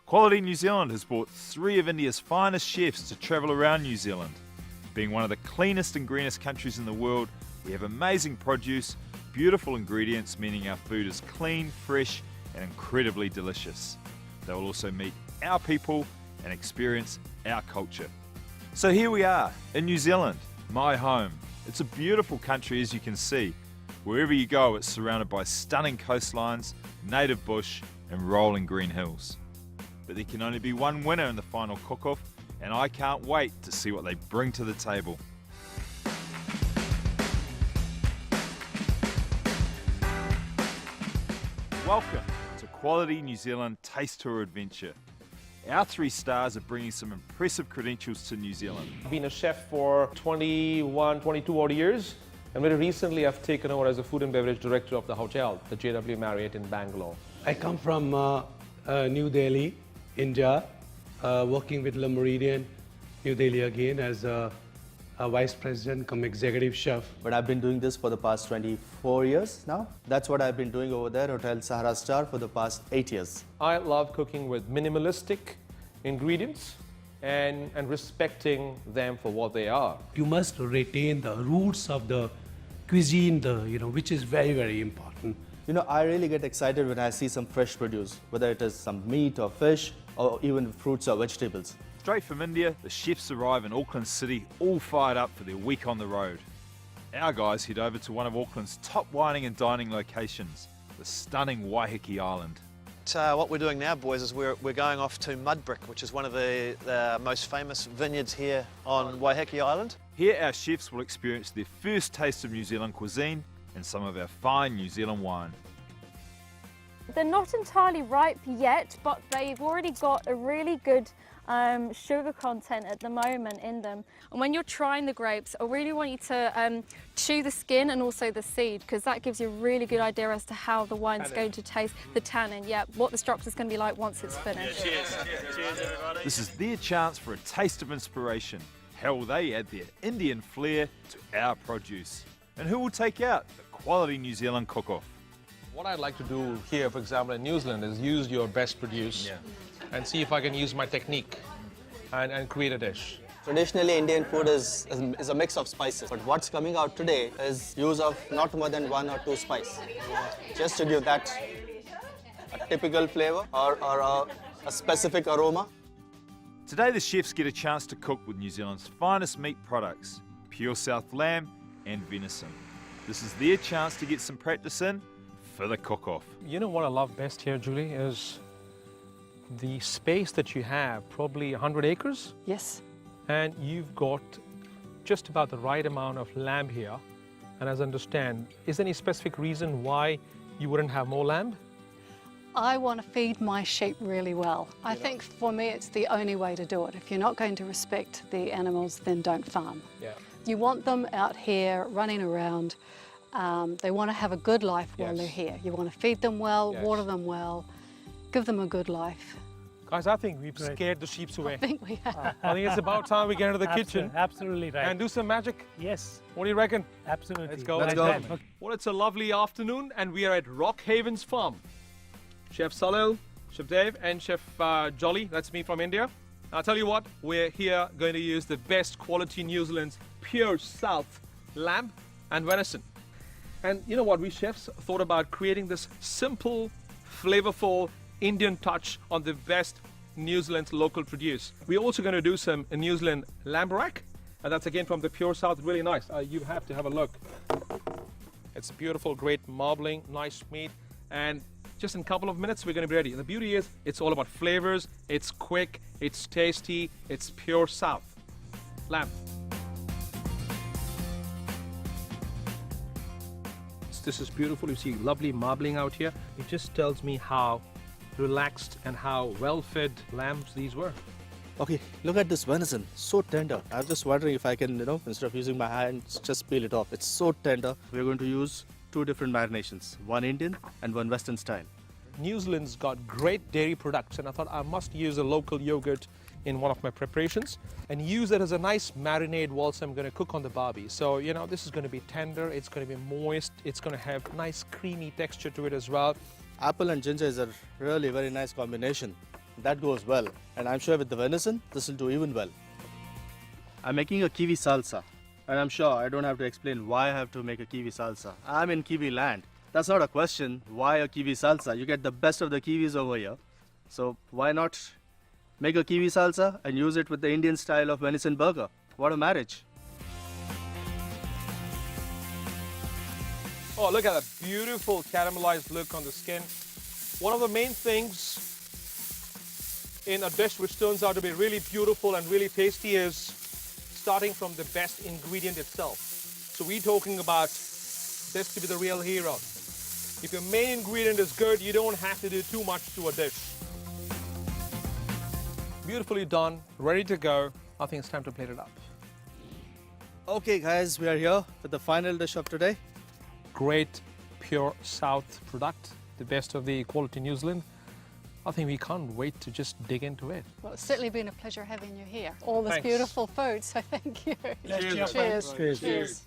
Quality New Zealand has brought 3 of India's finest chefs to travel around New Zealand. Being one of the cleanest and greenest countries in the world, we have amazing produce, beautiful ingredients, meaning our food is clean, fresh and incredibly delicious. They will also meet our people and experience our culture. So here we are in New Zealand, my home. It's a beautiful country, as you can see. Wherever you go, it's surrounded by stunning coastlines, native bush and rolling green hills. But there can only be one winner in the final cook-off, and I can't wait to see what they bring to the table. Welcome to Quality New Zealand Taste Tour Adventure. Our 3 stars are bringing some impressive credentials to New Zealand. I've been a chef for 21, 22 odd years, and very recently I've taken over as a food and beverage director of the hotel, the JW Marriott in Bangalore. I come from New Delhi, India, working with Le Méridien, New Delhi again as a vice president cum executive chef. But I've been doing this for the past 24 years now. That's what I've been doing over there, Hotel Sahara Star, for the past 8 years. I love cooking with minimalistic ingredients and respecting them for what they are. You must retain the roots of the cuisine, which is very, very important. You know, I really get excited when I see some fresh produce, whether it is some meat or fish or even fruits or vegetables. Straight from India, the chefs arrive in Auckland City all fired up for their week on the road. Our guys head over to one of Auckland's top wining and dining locations, the stunning Waikiki Island. What we're doing now, boys, is we're going off to Mudbrick, which is one of the most famous vineyards here on Waikiki Island. Here our chefs will experience their first taste of New Zealand cuisine and some of our fine New Zealand wine. They're not entirely ripe yet, but they've already got a really good sugar content at the moment in them. And when you're trying the grapes, I really want you to chew the skin and also the seed, because that gives you a really good idea as to how the wine's going to taste, the tannin, what the structure's going to be like once it's finished. Cheers. Cheers, everybody. This is their chance for a taste of inspiration. How will they add their Indian flair to our produce? And who will take out the Quality New Zealand cook-off? What I'd like to do here, for example, in New Zealand, is use your best produce and see if I can use my technique and create a dish. Traditionally, Indian food is a mix of spices, but what's coming out today is use of not more than 1 or 2 spices, just to give that a typical flavor or a specific aroma. Today the chefs get a chance to cook with New Zealand's finest meat products, pure South lamb and venison. This is their chance to get some practice in for the cook-off. You know what I love best here, Julie, is the space that you have, probably 100 acres. Yes. And you've got just about the right amount of lamb here. And as I understand, is there any specific reason why you wouldn't have more lamb? I want to feed my sheep really well. I think for me it's the only way to do it. If you're not going to respect the animals, then don't farm. Yeah. You want them out here running around. They want to have a good life while Yes. they're here. You want to feed them well, Yes. water them well, give them a good life. Guys, I think we've scared the sheep away. I think we have. I think it's about time we get into the kitchen Absolutely right. and do some magic. Yes, What do you reckon? absolutely. Let's go. Let's go. Okay. Well, it's a lovely afternoon and we are at Rock Haven's farm. Chef Salil, Chef Dave and Chef Jolly, that's me from India. I'll tell you what, we're here going to use the best quality New Zealand's pure South lamb and venison. And you know what, we chefs thought about creating this simple, flavorful Indian touch on the best New Zealand local produce. We're also going to do some New Zealand lamb rack, and that's again from the pure South, really nice. You have to have a look. It's beautiful, great marbling, nice meat, and just in a couple of minutes we're going to be ready. The beauty is it's all about flavors, it's quick, it's tasty, it's pure South lamb. This is beautiful. You see lovely marbling out here. It just tells me how relaxed and how well-fed lambs these were. Okay, look at this venison, so tender. I'm just wondering if I can, instead of using my hands, just peel it off. It's so tender. We're going to use 2 different marinations, one Indian and one Western style. New Zealand's got great dairy products, and I thought I must use a local yogurt in one of my preparations and use it as a nice marinade whilst I'm going to cook on the barbie. So, you know, this is going to be tender, it's going to be moist, it's going to have nice creamy texture to it as well. Apple and ginger is a really very nice combination. that goes well. And I'm sure with the venison, this will do even well. I'm making a kiwi salsa. And I'm sure I don't have to explain why I have to make a kiwi salsa. I'm in kiwi land. That's not a question. Why a kiwi salsa? You get the best of the kiwis over here. So why not make a kiwi salsa and use it with the Indian style of venison burger? What a marriage. Oh, look at that beautiful caramelized look on the skin. One of the main things in a dish which turns out to be really beautiful and really tasty is starting from the best ingredient itself. So we're talking about this to be the real hero. If your main ingredient is good, you don't have to do too much to a dish. Beautifully done, ready to go. I think it's time to plate it up. Okay guys, we are here with the final dish of today. Great, pure South product, the best of the quality New Zealand. I think we can't wait to just dig into it. Well, it's certainly been a pleasure having you here. All this Thanks. beautiful food, so thank you. Cheers. Cheers. Cheers. Cheers.